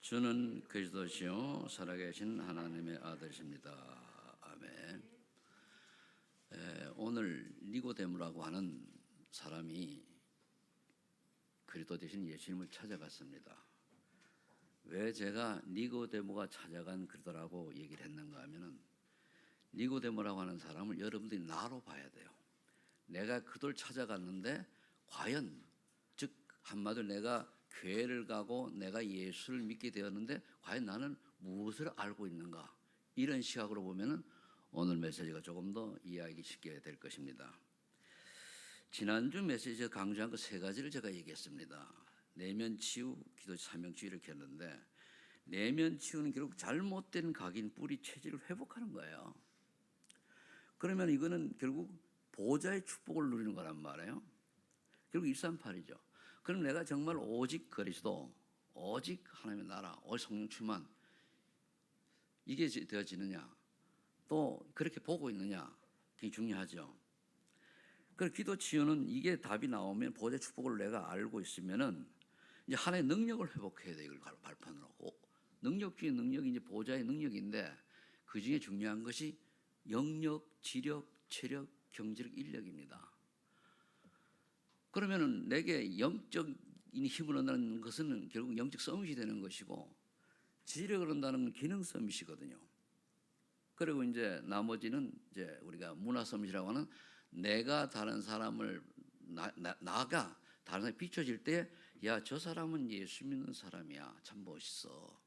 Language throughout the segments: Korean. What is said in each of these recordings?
주는 그리스도시요 살아계신 하나님의 아들이십니다. 아멘. 오늘 니고데모라고 하는 사람이 그리스도 대신 예수님을 찾아갔습니다. 왜 제가 니고데모가 찾아간 그리스도라고 얘기를 했는가 하면은, 니고데모라고 하는 사람을 여러분들이 나로 봐야 돼요. 내가 그들 찾아갔는데 과연, 즉 한마디로 내가 교회를 가고 내가 예수를 믿게 되었는데 과연 나는 무엇을 알고 있는가, 이런 시각으로 보면은 오늘 메시지가 조금 더 이해하기 쉽게 될 것입니다. 지난주 메시지에서 강조한 그 세 가지를 제가 얘기했습니다. 내면 치유, 기도, 사명 치유 이렇게 했는데, 내면 치유는 결국 잘못된 각인, 뿌리, 체질을 회복하는 거예요. 그러면 이거는 결국 보좌의 축복을 누리는 거란 말이에요. 결국 138이죠. 그럼 내가 정말 오직 그리스도, 오직 하나님의 나라, 오직 성령 충만, 이게 되어지느냐, 또 그렇게 보고 있느냐, 그게 중요하죠. 그래서 기도 치유는 이게 답이 나오면, 보좌의 축복을 내가 알고 있으면은 이제 하나의 능력을 회복해야 돼. 이걸 발판으로. 능력 중에 능력이 이제 보좌의 능력인데, 그 중에 중요한 것이 영력, 지력, 체력, 경제력, 인력입니다. 그러면은 내게 영적인 힘을 얻는 것은 결국 영적 서밋이 되는 것이고, 지력을 얻는다는 건 기능 서밋이거든요. 그리고 이제 나머지는 이제 우리가 문화 서밋이라고 하는, 내가 다른 사람을 나가 다른 사람이 비춰질 때, 야, 저 사람은 예수 믿는 사람이야, 참 멋있어,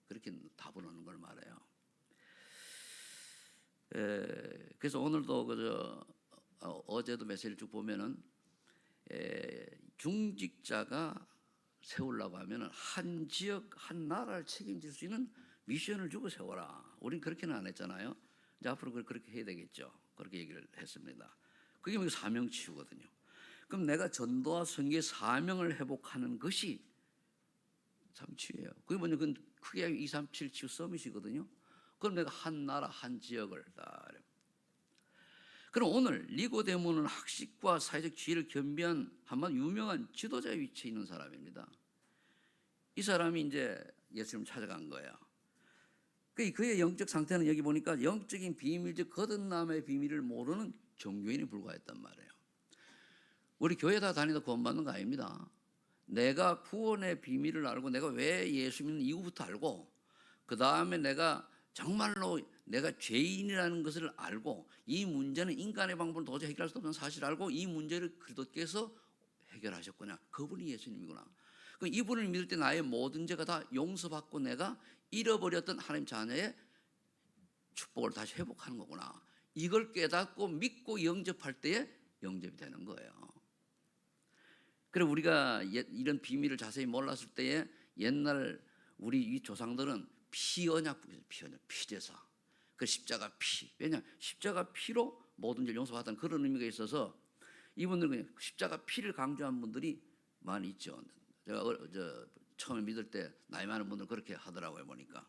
그렇게 답을 하는 걸 말해요. 그래서 오늘도 어제도 메시지를 쭉 보면은, 중직자가 세우려고 하면은 한 지역, 한 나라를 책임질 수 있는 미션을 주고 세워라. 우린 그렇게는 안 했잖아요. 이제 앞으로 그렇게 해야 되겠죠. 그렇게 얘기를 했습니다. 그게 뭐 사명 치유거든요. 그럼 내가 전도와 선교의 사명을 회복하는 것이 참 치유예요. 그게 뭐냐, 그건 크게 237 치유 서밋이거든요. 그럼 내가 한 나라, 한 지역을 다. 그럼 오늘 니고데모는 학식과 사회적 지혜를 겸비한 한번 유명한 지도자의 위치에 있는 사람입니다. 이 사람이 이제 예수님을 찾아간 거예요. 그의 영적 상태는 여기 보니까 영적인 비밀, 즉 거듭남의 비밀을 모르는 종교인에 불과했단 말이에요. 우리 교회 다 다니다 구원받는 거 아닙니다. 내가 구원의 비밀을 알고, 내가 왜 예수 믿는 이유부터 알고, 그 다음에 내가 정말로 내가 죄인이라는 것을 알고, 이 문제는 인간의 방법으로 도저히 해결할 수 없는 사실을 알고, 이 문제를 그리스도께서 해결하셨구나, 그분이 예수님이구나. 이분을 믿을 때 나의 모든 죄가 다 용서받고 내가 잃어버렸던 하나님 자녀의 축복을 다시 회복하는 거구나, 이걸 깨닫고 믿고 영접할 때에 영접이 되는 거예요. 그래서 우리가 이런 비밀을 자세히 몰랐을 때에, 옛날 우리 이 조상들은 피언약, 피제사, 그 십자가 피, 왜냐하면 십자가 피로 모든 죄를 용서받았다는 그런 의미가 있어서 이분들은 십자가 피를 강조한 분들이 많이 있죠. 제가 처음에 믿을 때 나이 많은 분들 그렇게 하더라고요, 보니까.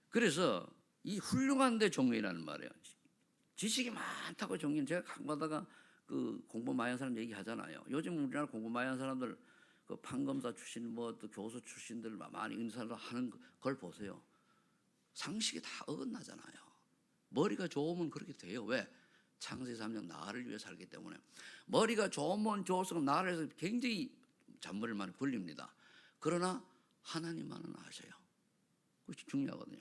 그래서 이 훌륭한데 종교인이라는 말이에요. 지식이 많다고 종교인. 제가 가끔가다가 그 공부 많이 한 사람 얘기하잖아요. 요즘 우리나라 공부 많이 한 사람들, 그 판검사 출신, 뭐 또 교수 출신들 많이 있는 사람들 하는 걸 보세요. 상식이 다 어긋나잖아요. 머리가 좋으면 그렇게 돼요. 왜? 창세기 3장 나를 위해 살기 때문에. 머리가 좋으면 좋을수록 나를 위해서 굉장히 잔머리를 많이 굴립니다. 그러나 하나님만은 아셔요. 그것이 중요하거든요.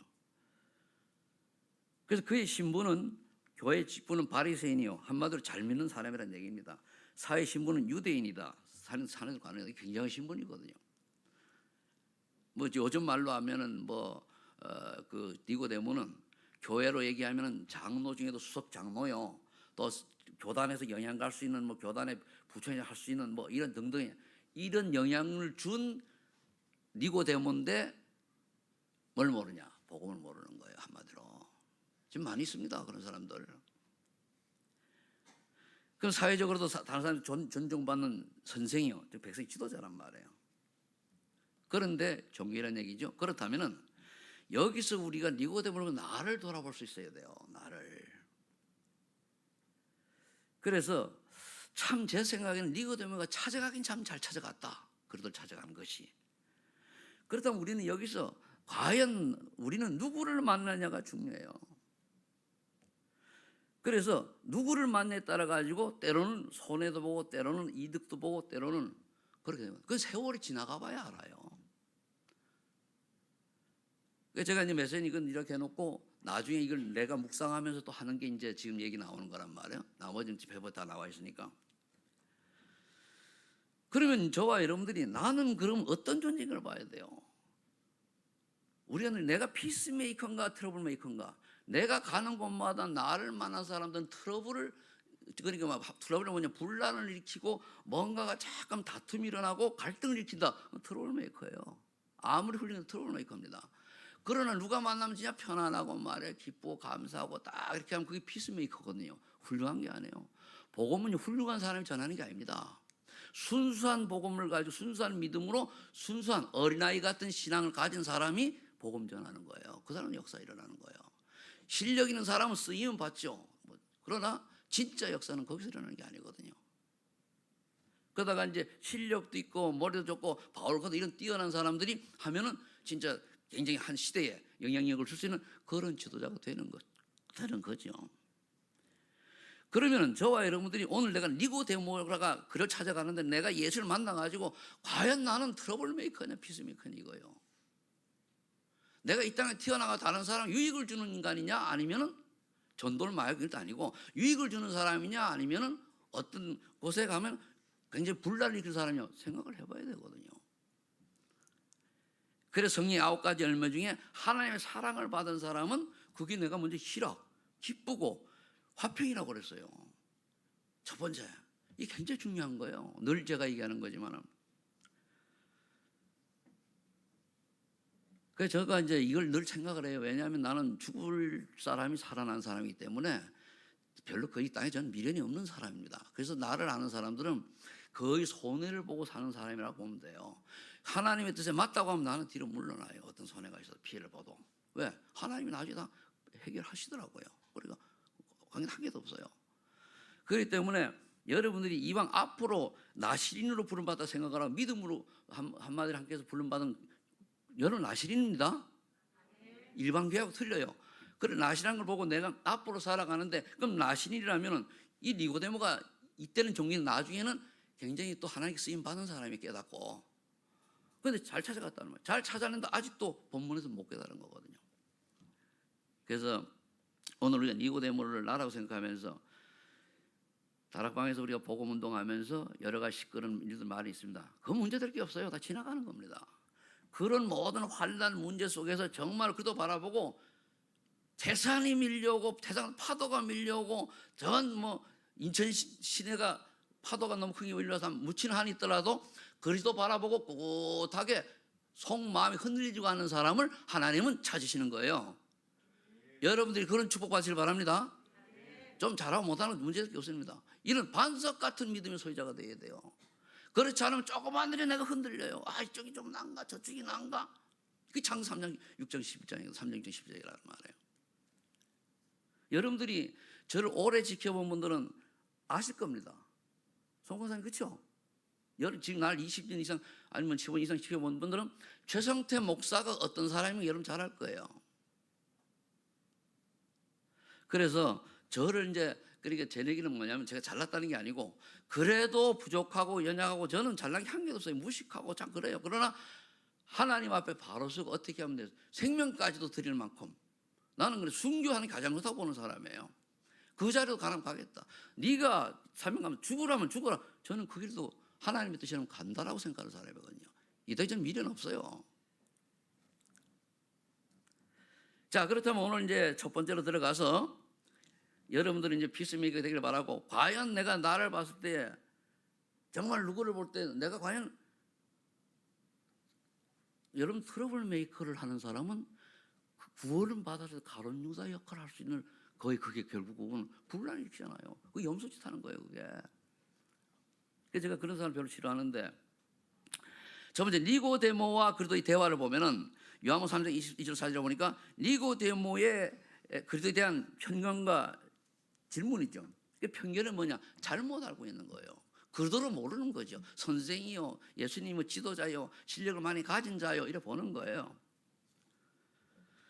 그래서 그의 신분은, 교회 직분은 바리새인이요, 한마디로 잘 믿는 사람이라는 얘기입니다. 사회 신분은 유대인이다. 사는 관계가 굉장한 신분이거든요. 뭐 요즘 말로 하면은 그 니고데모는 교회로 얘기하면은 장로 중에도 수석 장로요. 또 교단에서 영향 갈 수 있는, 뭐 교단의 부총장 할 수 있는, 뭐 이런 등등의 이런 영향을 준 니고데모인데 뭘 모르냐? 복음을 모르는 거예요, 한마디로. 지금 많이 있습니다, 그런 사람들. 그럼 사회적으로도 다른 사람이 존중받는 선생이요, 백성 지도자란 말이에요. 그런데 종교라는 얘기죠. 그렇다면은 여기서 우리가 니고데모로 나를 돌아볼 수 있어야 돼요, 나를. 그래서 참 제 생각에는 니고데모가 찾아가긴 참 잘 찾아갔다. 그들을 찾아가는 것이. 그렇다면 우리는 여기서 과연 우리는 누구를 만나냐가 중요해요. 그래서 누구를 만나에 따라 가지고 때로는 손해도 보고 때로는 이득도 보고 때로는 그렇게 되면 그 세월이 지나가 봐야 알아요. 제가 이제 메시지는 이렇게 해놓고 나중에 이걸 내가 묵상하면서 또 하는 게 이제 지금 얘기 나오는 거란 말이에요. 나머지는 집에 다 나와 있으니까. 그러면 저와 여러분들이 나는 그럼 어떤 존재인가를 봐야 돼요. 우리는 내가 피스메이커인가 트러블 메이커인가. 내가 가는 곳마다 나를 만난 사람들은 트러블을, 그러니까 막 트러블은 뭐냐, 분란을 일으키고 뭔가가 잠깐 다툼이 일어나고 갈등을 일으킨다. 트러블 메이커예요. 아무리 훌륭해도 트러블 메이커입니다. 그러나 누가 만나면 진짜 편안하고 말해 기쁘고 감사하고 딱 이렇게 하면 그게 피스메이커거든요. 훌륭한 게 아니에요. 복음은 훌륭한 사람이 전하는 게 아닙니다. 순수한 복음을 가지고 순수한 믿음으로 순수한 어린아이 같은 신앙을 가진 사람이 복음 전하는 거예요. 그 사람은 역사 일어나는 거예요. 실력 있는 사람은 쓰임은 받죠. 그러나 진짜 역사는 거기서 일어나는 게 아니거든요. 그러다가 이제 실력도 있고 머리도 좋고 바울과도 이런 뛰어난 사람들이 하면은 진짜 굉장히 한 시대에 영향력을 줄 수 있는 그런 지도자가 되는 거죠. 그러면 저와 여러분들이 오늘 내가 니고데모가 그를 찾아가는데 내가 예수를 만나가지고 과연 나는 트러블 메이커냐 피스메이커냐 이거예요. 내가 이 땅에 태어나가 다른 사람 유익을 주는 인간이냐 아니면은 전도를 마약일 도 아니고 유익을 주는 사람이냐 아니면은 어떤 곳에 가면 굉장히 분란을 일으키는 사람이냐 생각을 해봐야 되거든요. 그래서 성령의 9가지 열매 중에 하나님의 사랑을 받은 사람은 그게 내가 먼저 희락, 기쁘고 화평이라고 그랬어요. 첫 번째, 이게 굉장히 중요한 거예요. 늘 제가 얘기하는 거지만. 그래서 제가 이제 이걸 늘 생각을 해요. 왜냐하면 나는 죽을 사람이 살아난 사람이기 때문에 별로 거의 땅에 저는 미련이 없는 사람입니다. 그래서 나를 아는 사람들은 거의 손해를 보고 사는 사람이라고 보면 돼요. 하나님의 뜻에 맞다고 하면 나는 뒤로 물러나요. 어떤 손해가 있어도 피해를 봐도. 왜? 하나님이 나중에 다 해결하시더라고요. 그러니까 관계는 한 개도 없어요. 그렇기 때문에 여러분들이 이왕 앞으로 나시린으로 부름받다 생각하라 믿음으로 한마디로 함께해서 부름받은 여러분 나시린입니다. 일반 교회하고 틀려요. 그래 나시란 걸 보고 내가 앞으로 살아가는데 그럼 나시린이라면 이 니고데모가 이때는 종교는 나중에는 굉장히 또 하나님께 쓰임 받은 사람이 깨닫고 그런데 잘 찾아갔다는 말이에요. 잘 찾아냈는데 아직도 본문에서 못 깨달은 거거든요. 그래서 오늘 우리가 니고데모를 나라고 생각하면서 다락방에서 우리가 복음 운동하면서 여러 가지 시끄러운 일들 많이 있습니다. 그 문제될 게 없어요. 다 지나가는 겁니다. 그런 모든 환난 문제 속에서 정말 그도 바라보고 태산이 밀려오고 태산 파도가 밀려오고 전 인천 시내가 파도가 너무 크게 밀려서 묻히는 한이 있더라도 그리스도 바라보고 꿋꿋하게 속마음이 흔들리지 않는 사람을 하나님은 찾으시는 거예요. 여러분들이 그런 축복 받으시길 바랍니다. 좀 잘하고 못하는 문제될 게 없습니다. 이런 반석 같은 믿음의 소유자가 되어야 돼요. 그렇지 않으면 조그만 일에 내가 흔들려요. 아 이쪽이 좀 난가 저쪽이 난가. 그게 창세 3장 6장 11장이고 3장 6장 11장이라는 말이에요. 여러분들이 저를 오래 지켜본 분들은 아실 겁니다. 송건사님 그렇죠? 지금 날 20년 이상 아니면 15년 이상 지켜본 분들은 최성태 목사가 어떤 사람인지 여러분 잘 알 거예요. 그래서 저를 이제 그러니까 제 얘기는 뭐냐면 제가 잘났다는 게 아니고 그래도 부족하고 연약하고 저는 잘난 게 한 개도 없어요. 무식하고 참 그래요. 그러나 하나님 앞에 바로 서고 어떻게 하면 돼요? 생명까지도 드릴 만큼 나는 그래 순교하는 게 가장 좋다고 보는 사람이에요. 그 자리로 가면 가겠다. 네가 사명 가면 죽으라면 죽어라. 저는 그 길도 하나님의 뜻이라면 간다라고 생각하는 사람이거든요. 이때 저는 미련 없어요. 자 그렇다면 오늘 이제 첫 번째로 들어가서 여러분들은 이제 피스메이커가 되길 바라고 과연 내가 나를 봤을 때 정말 누구를 볼 때 내가 과연 여러분 트러블 메이커를 하는 사람은 구원을 받아서 가론 유다 역할을 할 수 있는 거의 그게 결국은 분란을 일으키잖아요. 그게 염소짓 하는 거예요 그게. 그래서 제가 그런 사람 별로 싫어하는데 첫 번째 니고데모와 그리스도의 대화를 보면은 요한복음 3장 22절 4절에 보니까 니고데모의 그리스도에 대한 편견과 질문이죠. 그 편견은 뭐냐? 잘못 알고 있는 거예요. 그도록 모르는 거죠. 선생이요, 예수님은 지도자요, 실력을 많이 가진 자요, 이렇게 보는 거예요.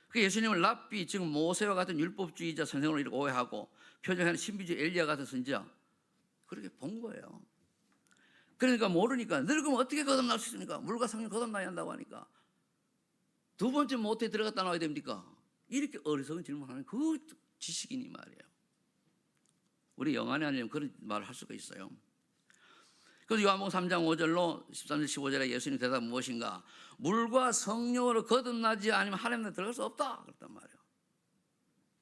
그 예수님을 랍비, 지금 모세와 같은 율법주의자 선생으로 이렇게 오해하고 표정하는 신비주의 엘리야 같은 선지자 그렇게 본 거예요. 그러니까 모르니까 늙으면 어떻게 거듭날 수 있습니까? 물과 성령 거듭나야 한다고 하니까 두 번째 모태에 들어갔다 나와야 됩니까? 이렇게 어리석은 질문하는 그 지식인이 말이에요. 우리 영안에 아니면 그런 말을 할 수가 있어요. 그래서 요한복음 3장 5절로 13절 15절에 예수님 대답은 무엇인가? 물과 성령으로 거듭나지 않으면 하나님 나라에 들어갈 수 없다 그랬단 말이에요.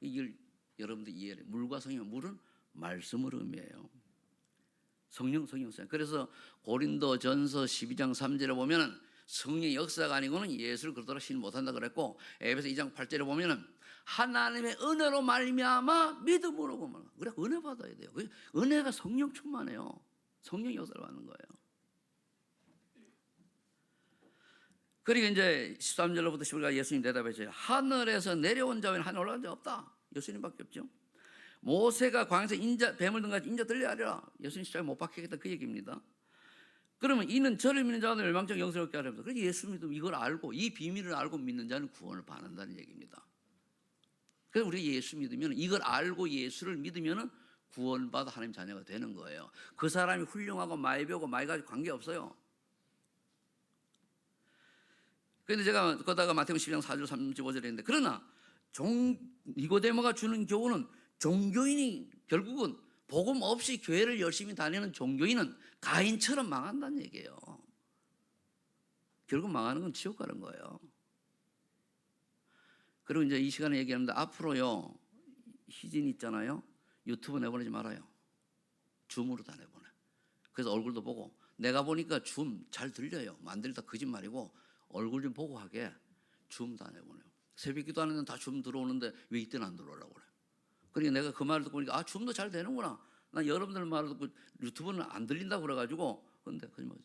이걸 여러분들 이해해요. 물과 성령, 물은 말씀을 의미해요. 성령. 그래서 고린도전서 12장 3절에 보면은 성령의 역사가 아니고는 예수를 그리스도로 신 못한다 그랬고, 에베소 2장 8절에 보면은 하나님의 은혜로 말미암아 믿음으로 보면 그래 은혜 받아야 돼요. 은혜가 성령 충만해요. 성령 역사를 받는 거예요. 그러니까 이제 13절로부터 15절까지 예수님 대답했어요. 하늘에서 내려온 자 외에는 하늘 올라간 자 없다. 예수님밖에 없죠. 모세가 광야에서 뱀을 등같이 인자 들려하리라. 예수님 십자가에 못 박히겠다 그 얘기입니다. 그러면 이는 저를 믿는 자가 멸망적 영생을 얻게 하렵니다. 그래서 예수 믿으면 이걸 알고 이 비밀을 알고 믿는 자는 구원을 받는다는 얘기입니다. 그래서 우리가 예수 믿으면 이걸 알고 예수를 믿으면 구원받아 하나님 자녀가 되는 거예요. 그 사람이 훌륭하고 많이 배우고 많이 가지고 관계없어요. 그런데 제가 거다가 마태복음 12장 4절 35절에 있는데 그러나 니고데모가 주는 교훈은 종교인이 결국은 복음 없이 교회를 열심히 다니는 종교인은 가인처럼 망한다는 얘기예요. 결국 망하는 건 지옥 가는 거예요. 그리고 이제 이 시간에 얘기하는데 앞으로요 희진 있잖아요. 유튜브 내보내지 말아요. 줌으로 다 내보내. 그래서 얼굴도 보고 내가 보니까 줌 잘 들려요. 만들다 거짓말이고 얼굴 좀 보고 하게 줌 다 내보내요. 새벽기도 하는 데는 다 줌 들어오는데 왜 이때는 안 들어오려고 그래. 그러니까 내가 그 말을 듣고 보니까 줌도 잘 되는구나. 나 여러분들 말을 듣고 유튜브는 안 들린다고 그래가지고 근데 거짓말.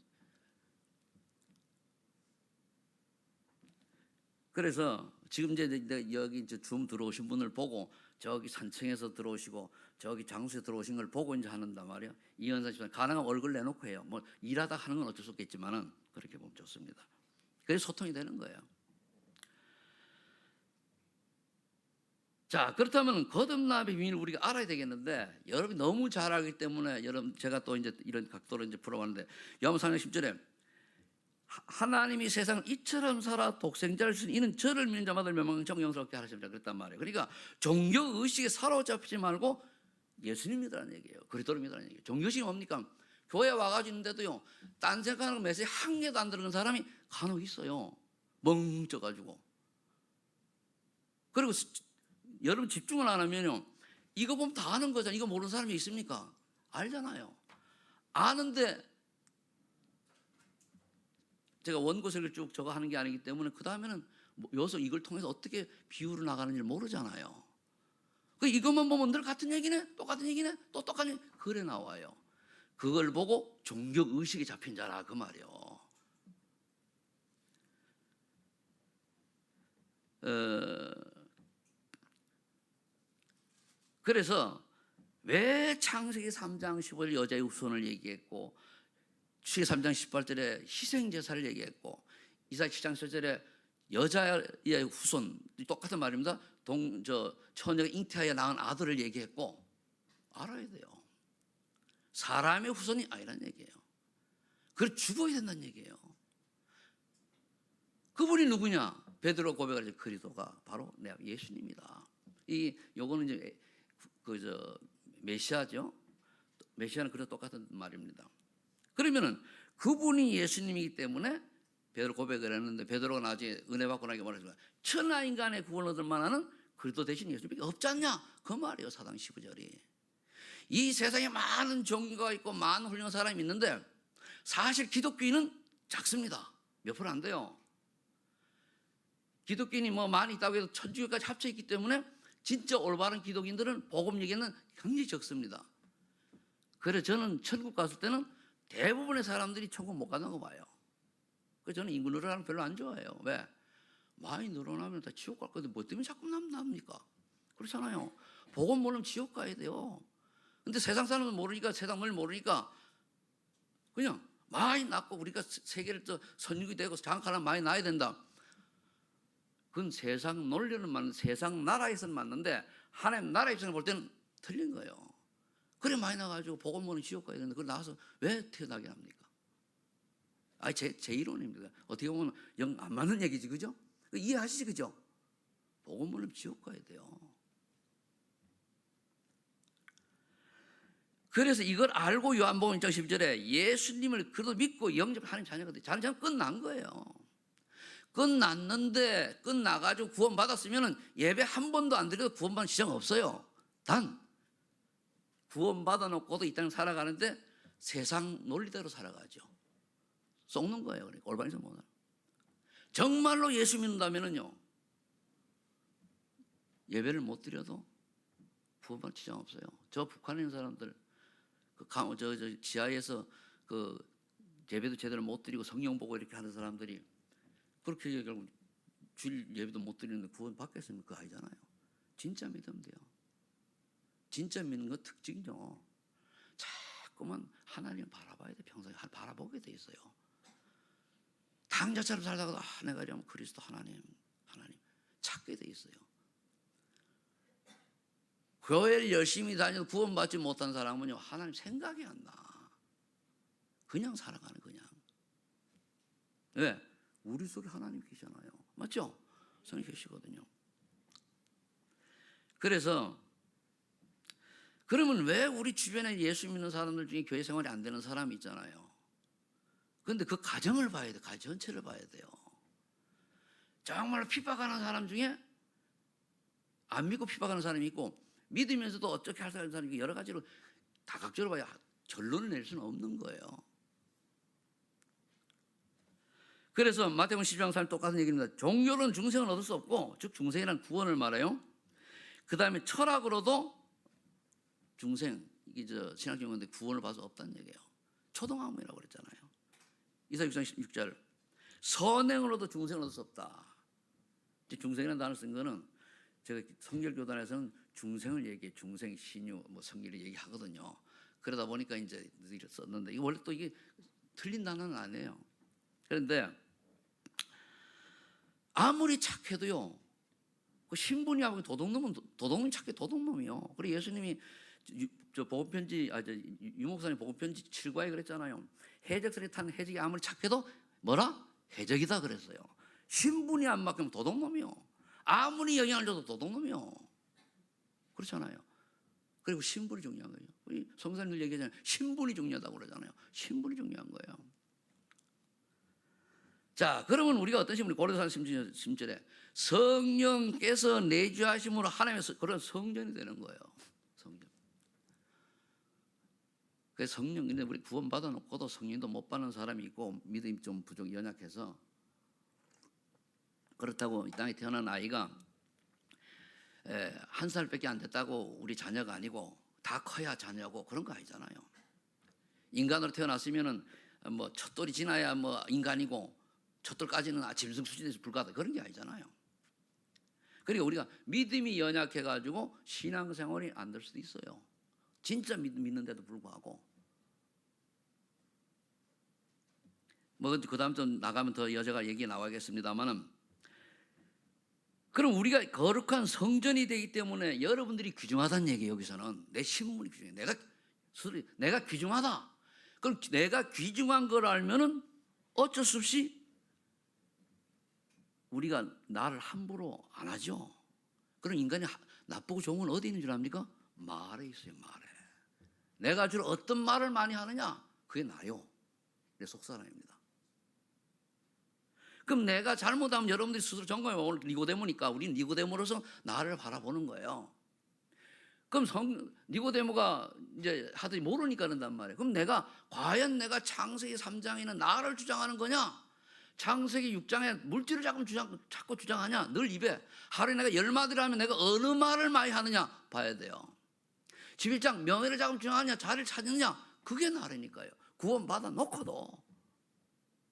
그래서 지금 이제 여기 이제 줌 들어오신 분을 보고 저기 산청에서 들어오시고 저기 장수에 들어오신 걸 보고 이제 하는단 말이에요. 이현사 집사님 가능하면 얼굴 내놓고 해요. 뭐 일하다 하는 건 어쩔 수 없겠지만은 그렇게 보면 좋습니다. 그래서 소통이 되는 거예요. 자, 그렇다면 거듭남의 비밀을 우리가 알아야 되겠는데 여러분이 너무 잘 알기 때문에 여러분 제가 또 이제 이런 각도로 이제 풀어봤는데 요한복음 3장 10절에 하나님이 세상을 이처럼 살아 독생자를 주신 이는 저를 믿는 자마다 멸망적 영생을 얻게 하십니다. 그랬단 말이에요. 그러니까 종교 의식에 사로잡히지 말고 예수님 믿으라는 얘기예요. 그리스도를 믿으라는 얘기예요. 종교 의식이 뭡니까? 교회 와가지고 있는데도요 딴 생각하는 거 메시지 한 개도 안 들어간 사람이 간혹 있어요. 멍쪄가지고. 그리고 여러분 집중을 안 하면요 이거 보면 다 아는 거잖아요. 이거 모르는 사람이 있습니까? 알잖아요. 아는데 제가 원고색을 쭉 저거 하는 게 아니기 때문에 그 다음에는 여기서 이걸 통해서 어떻게 비유로 나가는지를 모르잖아요. 그 이것만 보면 늘 같은 얘기네, 똑같은 얘기네, 또 똑같은 얘기 그래 나와요. 그걸 보고 종교 의식이 잡힌 자라 그 말이요. 그래서 왜 창세기 3장 15절 여자의 후손을 얘기했고 출애굽기 3장 18절에 희생제사를 얘기했고 이사야 7장 10절에 여자의 후손 똑같은 말입니다. 처녀가 잉태하여 낳은 아들을 얘기했고 알아야 돼요. 사람의 후손이 아니란 얘기예요. 그걸 죽어야 된다는 얘기예요. 그분이 누구냐? 베드로 고백할 때 그리스도가 바로 내 예수님이다. 요거는 이제 메시아죠. 메시아는 그래서 똑같은 말입니다. 그러면은 그분이 예수님이기 때문에 베드로 고백을 했는데 베드로가 나중에 은혜 받고 나게 말했습니다. 천하 인간의 구원을 얻을 만한 그리스도 대신 예수님밖에 없지 않냐? 그 말이에요. 사당 15절이. 이 세상에 많은 종교가 있고 많은 훌륭한 사람이 있는데 사실 기독교인은 작습니다. 몇 프로 안 돼요. 기독교인이 뭐 많이 있다고 해도 천주교까지 합쳐 있기 때문에 진짜 올바른 기독인들은 복음 얘기는 굉장히 적습니다. 그래서 저는 천국 갔을 때는 대부분의 사람들이 천국 못 가는 거 봐요. 그래서 저는 인구 늘어나는 거 별로 안 좋아해요. 왜? 많이 늘어나면 다 지옥 갈 건데 뭐 때문에 자꾸 남습니까? 그렇잖아요. 복음 모르면 지옥 가야 돼요. 근데 세상 사람은 모르니까 세상 뭘 모르니까 그냥 많이 낳고 우리가 세계를 또 선육이 되고 장가는 많이 낳아야 된다. 그건 세상 논리는 맞는 세상 나라에서는 맞는데 하나님 나라 입장에서 볼 때는 틀린 거예요. 그래 많이 나가지고 복음 모는 지옥 가야 되는데 그걸 나와서 왜 태어나게 합니까? 제 이론입니다. 어떻게 보면 영 안 맞는 얘기지, 그죠? 이해하시지, 그죠? 복음 모는 지옥 가야 돼요. 그래서 이걸 알고 요한복음 1장 10절에 예수님을 그래도 믿고 영접하는 자녀거든요. 자녀는 끝난 거예요. 끝나가지고 구원받았으면 예배 한 번도 안 드려도 구원받는 지장 없어요. 단 구원받아 놓고도 이 땅을 살아가는데 세상 논리대로 살아가죠. 썩는 거예요. 그러니까 올바른 못 알아. 정말로 예수 믿는다면요 예배를 못 드려도 구원받는 지장 없어요. 저 북한에 있는 사람들 저 지하에서 그 예배도 제대로 못 드리고 성령 보고 이렇게 하는 사람들이 그렇게 결국 주일 예배도 못 드리는데 구원 받겠습니까? 그거 아니잖아요. 진짜 믿으면 돼요. 진짜 믿는 거 특징이죠. 자꾸만 하나님을 바라봐야 돼. 평소에 바라보게 돼 있어요. 당자처럼 살다가도 내가 이러면 그리스도 하나님 찾게 돼 있어요. 교회를 열심히 다녀도 구원받지 못한 사람은요 하나님 생각이 안 나. 그냥 살아가는 그냥. 왜? 우리 속에 하나님 계시잖아요. 맞죠? 성령 계시거든요. 그래서 그러면 왜 우리 주변에 예수 믿는 사람들 중에 교회 생활이 안 되는 사람이 있잖아요. 그런데 그 가정을 봐야 돼. 가정 전체를 봐야 돼요. 정말로 핍박하는 사람 중에 안 믿고 핍박하는 사람이 있고 믿으면서도 어떻게 할 사람이 여러 가지로 다각적으로 봐야 결론을 낼 수는 없는 거예요. 그래서 마태복음 12장 3 똑같은 얘기입니다. 종교로는 중생을 얻을 수 없고 즉 중생이란 구원을 말해요. 그 다음에 철학으로도 중생 이게 신학적인데 구원을 받을 수 없다는 얘기예요. 초등학문이라고 그랬잖아요. 이사 6장 6절 선행으로도 중생을 얻을 수 없다. 중생이라는 단어를 쓴 거는 제가 성결교단에서는 중생을 얘기해 중생, 신유, 성결을 얘기하거든요. 그러다 보니까 이제 썼는데 원래 또 이게 틀린 단어는 아니에요. 그런데 아무리 착해도요, 그 신분이하고 도둑놈은 착해 도둑놈이요. 그리고 예수님이 유목사님 복음편지 7과에 그랬잖아요. 해적선에 탄 해적이 아무리 착해도 뭐라? 해적이다 그랬어요. 신분이 안 맞으면 도둑놈이요. 아무리 영향을 줘도 도둑놈이요. 그렇잖아요. 그리고 신분이 중요한 거예요. 우리 성사님들 얘기하잖아요. 신분이 중요하다고 그러잖아요. 신분이 중요한 거예요. 자, 그러면 우리가 어떤 신분이 고린도서 10절에 성령께서 내주하심으로 하나님의 그런 성전이 되는 거예요. 성전. 그래서 성령, 근데 우리 구원 받아놓고도 성령도 못 받는 사람이 있고 믿음이 좀 연약해서 그렇다고 이 땅에 태어난 아이가 1살밖에 안 됐다고 우리 자녀가 아니고 다 커야 자녀고 그런 거 아니잖아요. 인간으로 태어났으면은 첫돌이 지나야 인간이고 첫 돌까지는 짐승 수준에서 불과하다 그런 게 아니잖아요. 그러니까 우리가 믿음이 연약해가지고 신앙생활이 안 될 수도 있어요. 진짜 믿는데도 불구하고 그 다음 좀 나가면 더 여자가 얘기 나와야겠습니다만은 그럼 우리가 거룩한 성전이 되기 때문에 여러분들이 귀중하다는 얘기예요. 여기서는 내 신분이 귀중해. 내가 귀중하다. 그럼 내가 귀중한 걸 알면은 어쩔 수 없이 우리가 나를 함부로 안 하죠. 그럼 인간이 나쁘고 좋은 건 어디 있는 줄 압니까? 말에 있어요. 말에. 내가 주로 어떤 말을 많이 하느냐? 그게 나요. 내 속사람입니다. 그럼 내가 잘못하면 여러분들이 스스로 점검해. 오늘 니고데모니까 우리는 니고데모로서 나를 바라보는 거예요. 그럼 니고데모가 이제 하더니 모르니까 그런단 말이에요. 그럼 과연 내가 창세기 3장에는 나를 주장하는 거냐? 창세기 6장에 물질을 자꾸 주장하냐? 늘 입에 하루에 내가 10마디를 하면 내가 어느 말을 많이 하느냐 봐야 돼요. 11장 명예를 자꾸 주장하냐? 자리를 찾느냐? 그게 나라니까요. 구원 받아 놓고도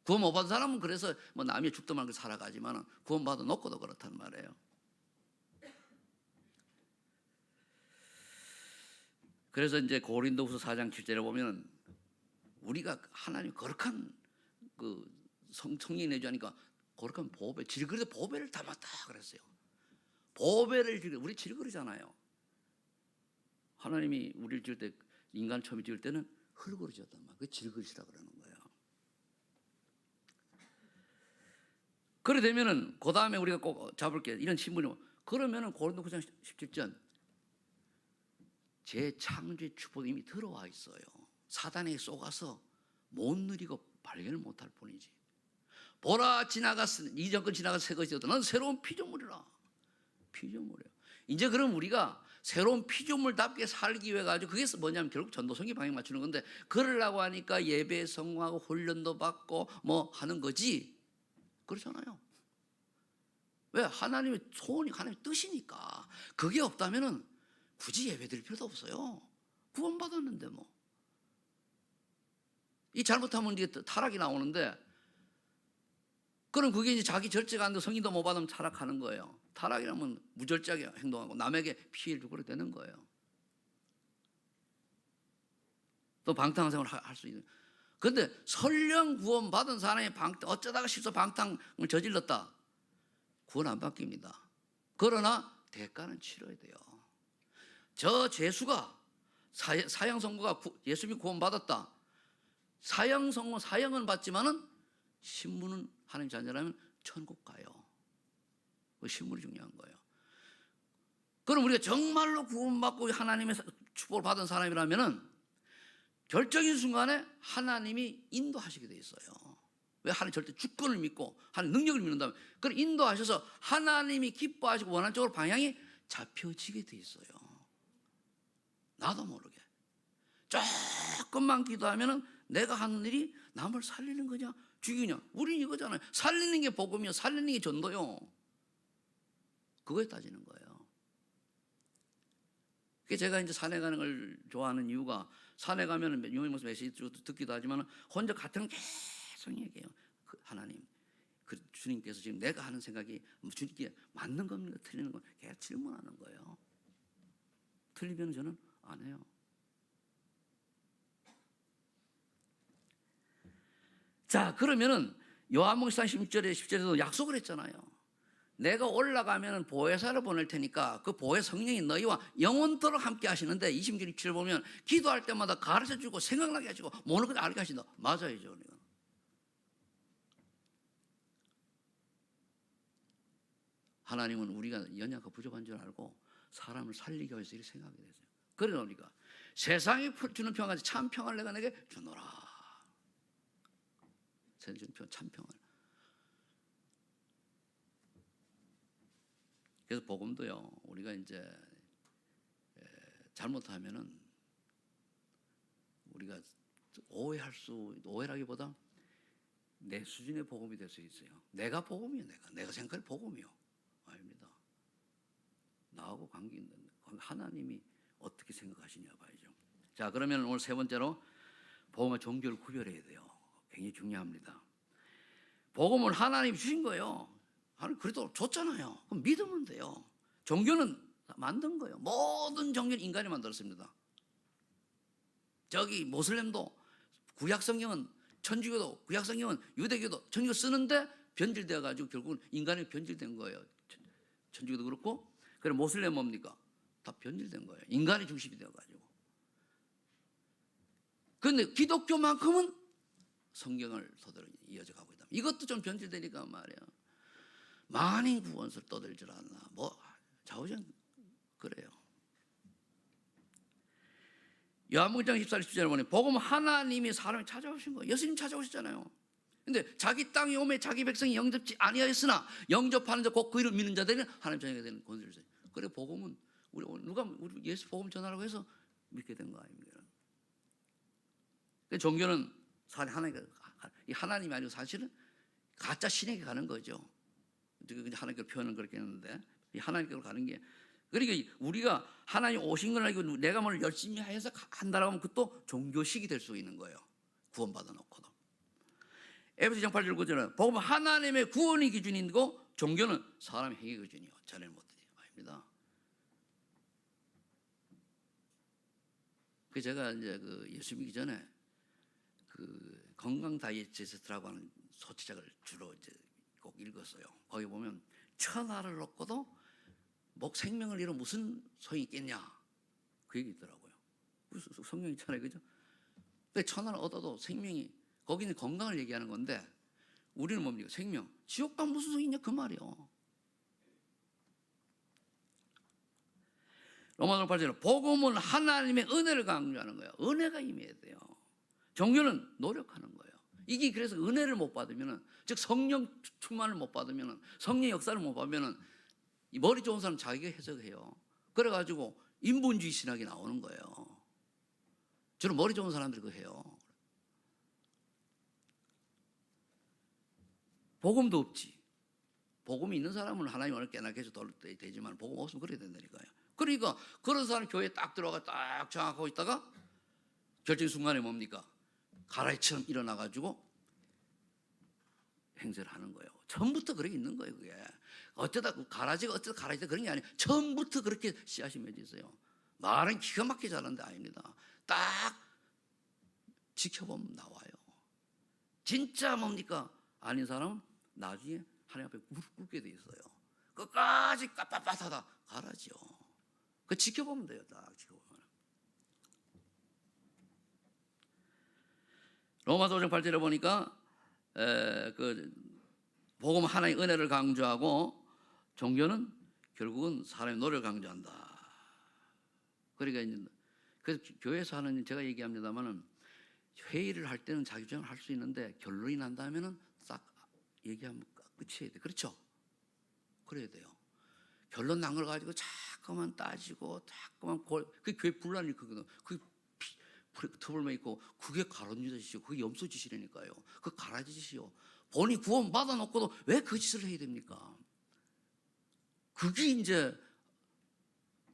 구원 못 받은 사람은 그래서 남이 죽도 말고 살아가지만 구원 받아 놓고도 그렇단 말이에요. 그래서 이제 고린도후서 4장 7절에 보면 우리가 하나님 거룩한 그 성령이 내주하니까 거룩한 보배, 질그릇에 보배를 담았다 그랬어요. 보배를 우리 질그릇이잖아요. 하나님이 우리를 지을 때, 인간 처음에 지을 때는 흙으로지었단 말이에요. 그 질그릇이라 그러는 거예요. 그래 되면은 그 다음에 우리가 꼭 잡을 게 이런 신분이, 그러면은 고린도 9장 17절 재창조의 축복이 이미 들어와 있어요. 사단에 속아서 못 누리고 발견을 못할 뿐이지. 보라 지나갔으니 이전건 지나가서 새 것이 되었다. 넌 새로운 피조물이라. 피조물이에요. 이제 그럼 우리가 새로운 피조물답게 살기 위해 가지고, 그게 뭐냐면 결국 전도성이 방향 맞추는 건데, 그러려고 하니까 예배 성공하고 훈련도 받고 뭐 하는 거지. 그렇잖아요. 왜? 하나님의 소원이 하나님의 뜻이니까. 그게 없다면은 굳이 예배 드릴 필요도 없어요. 구원받았는데 뭐. 이 잘못하면 이게 타락이 나오는데, 그럼 그게 이제 자기 절제가 안 되고 성인도 못 받으면 타락하는 거예요. 타락이라면 무절제하게 행동하고 남에게 피해를 주고 되는 거예요. 또 방탕한 생활을 할 수 있는. 그런데 설령 구원 받은 사람이 어쩌다가 실수 방탕을 저질렀다. 구원 안 바뀝니다. 그러나 대가는 치러야 돼요. 저 죄수가 사형선고가 예수님이 구원받았다. 사형선고 사형은 받지만은 신분은 하나님 자녀라면 천국 가요. 그 신분이 중요한 거예요. 그럼 우리가 정말로 구원받고 하나님의 축복을 받은 사람이라면은 결정적인 순간에 하나님이 인도하시게 돼 있어요. 왜? 하나님 절대 주권을 믿고 하나님 능력을 믿는다면, 그걸 인도하셔서 하나님이 기뻐하시고 원하는 쪽으로 방향이 잡혀지게 돼 있어요. 나도 모르게 조금만 기도하면은 내가 하는 일이 남을 살리는 거냐 죽이냐, 우린 이거잖아요. 살리는 게 복음이요, 살리는 게 전도요. 그거에 따지는 거예요. 그래서 제가 이제 산에 가는 걸 좋아하는 이유가, 산에 가면 유명한 메시지 듣기도 하지만 혼자 같은 걸 계속 얘기해요. 하나님, 그 주님께서 지금 내가 하는 생각이 주님께 맞는 겁니까 틀리는 겁니까? 계속 질문하는 거예요. 틀리면 저는 안 해요. 자, 그러면은 요한복음 16절에 10절에도 약속을 했잖아요. 내가 올라가면 보혜사를 보낼 테니까 그 보혜 성령이 너희와 영원토록 함께 하시는데, 20절 27절 보면 기도할 때마다 가르쳐주고 생각나게 하시고 모르는 걸 알게 하신다. 맞아요. 하나님은 우리가 연약하고 부족한 줄 알고 사람을 살리기 위해서 이렇게 생각하게 됐어요. 그러나 우리가 세상이 주는 평안같이 참 평안을 내가 내게 주노라. 참 평안. 그래서 복음도요, 우리가 이제 잘못하면은 우리가 오해라기보다 내 수준의 복음이 될 수 있어요. 내가 복음이요, 내가 생각할 복음이요. 아닙니다. 나하고 관계 있는 하나님이 어떻게 생각하시냐 봐야죠. 자, 그러면 오늘 세 번째로 복음과 종교를 구별해야 돼요. 굉장히 중요합니다. 복음을 하나님이 주신 거예요. 하나님 그래도 줬잖아요. 그럼 믿으면 돼요. 종교는 만든 거예요. 모든 종교는 인간이 만들었습니다. 저기 모슬렘도 구약 성경은, 천주교도 구약 성경은, 유대교도 천주교 쓰는데 변질되어 가지고 결국은 인간이 변질된 거예요. 천주교도 그렇고. 그래 모슬렘 뭡니까? 다 변질된 거예요. 인간이 중심이 되어 가지고. 그런데 기독교만큼은 성경을 토대로 이어져 가고 있다. 이것도 좀 변질되니까 말이야. 만인 구원설 떠들 줄 알나. 뭐 좌우전 그래요. 요한복음 1장 14절 17절에 보니 복음 하나님이 사람이 찾아오신 거예요. 예수님 찾아오셨잖아요. 근데 자기 땅에 오매 자기 백성이 영접지 아니하였으나 영접하는 자 곧 그 이름 믿는 자들은 하나님 자녀가 되는 권세를 주세요. 그래 복음은 우리 예수 복음 전하라고 해서 믿게 된 거 아닙니까? 종교는 하나님이 아니고 사실은 가짜 신에게 가는 거죠. 하나님께 표현은 그렇게 했는데 하나님께로 가는 게, 그러니까 우리가 하나님 오신 걸 알고 내가 뭘 열심히 해서 한다라고 하면 그것도 종교식이 될 수 있는 거예요. 구원받아 놓고도. 에베소 2장 8절 9절은 복음 하나님의 구원이 기준이고 종교는 사람의 행위 기준이요. 자네를 못되니 아닙니다. 그 제가 이제 그 예수 믿기 전에 그 그 건강 다이제스트라고 하는 소치책을 주로 이제 꼭 읽었어요. 거기 보면 천하를 놓고도 목 생명을 잃어 무슨 소용이 있겠냐 그 얘기 있더라고요. 성경 있잖아요, 그죠? 근데 천하를 얻어도 생명이 거기는 건강을 얘기하는 건데 우리는 뭡니까? 생명. 지옥 가면 무슨 소용이 있냐 그 말이요. 로마서 8절 복음은 하나님의 은혜를 강조하는 거예요. 은혜가 임해야 돼요. 종교는 노력하는 거예요. 이게 그래서 은혜를 못 받으면은, 즉 성령 충만을 못 받으면은, 성령 역사를 못 받으면은 이 머리 좋은 사람 자기가 해석해요. 그래가지고 인본주의 신학이 나오는 거예요. 저는 머리 좋은 사람들이 그거 해요. 복음도 없지. 복음이 있는 사람은 하나님 오늘 깨닫게 해서 되지만 복음 없으면 그래야 된다니까요. 그러니까 그런 사람 교회에 딱 들어가 딱 장악하고 있다가 결정 순간에 뭡니까? 가라이처럼 일어나가지고 행세를 하는 거예요. 처음부터 그렇게 있는 거예요. 그게 어쩌다 가라지가 어쩌다 가라지다 그런 게 아니에요. 처음부터 그렇게 씨앗이 맺어 있어요. 말은 기가 막히게 잘하는데 아닙니다. 딱 지켜보면 나와요. 진짜 뭡니까? 아닌 사람은 나중에 하나님 앞에 무릎 꿇게 돼 있어요. 끝까지 깝깝하다 가라지요. 그 지켜보면 돼요. 딱 지켜보면. 로마서 5장 8절에 보니까 그 복음 하나의 은혜를 강조하고 종교는 결국은 사람의 노력을 강조한다. 그러니까 이제 그래서 교회에서 하는 제가 얘기합니다만은 회의를 할 때는 자기 주장을 할 수 있는데 결론이 난다면은 싹 얘기하면 끝이어야 돼. 그렇죠? 그래야 돼요. 결론 난 걸 가지고 자꾸만 따지고 자꾸만 그 교회 분란이 그거든. 그 트블만 있고 그게 가론유다 짓이요. 그게 염소 짓이라니까요. 그 가라지 짓이요. 본이 구원 받아놓고도 왜 그 짓을 해야 됩니까? 그게 이제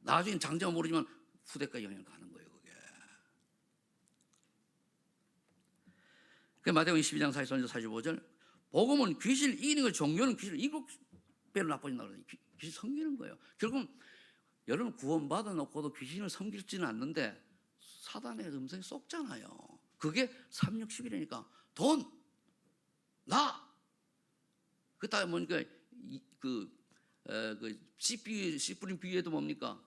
나중에 장점은 모르지만 후대까지 영향을 가는 거예요. 그게. 그 마태복음 22장 44절 45절 복음은 귀신을 이기는 거, 종교는 귀신을 7배로 나빠진다고 그러죠. 귀신 섬기는 거예요. 결국은 여러분 구원 받아놓고도 귀신을 섬기지는 않는데 사단의 음성이 쏙잖아요. 그게 360이라니까 돈, 나, 그 다음에 뭐니까 씨 뿌린 비유에도 뭡니까?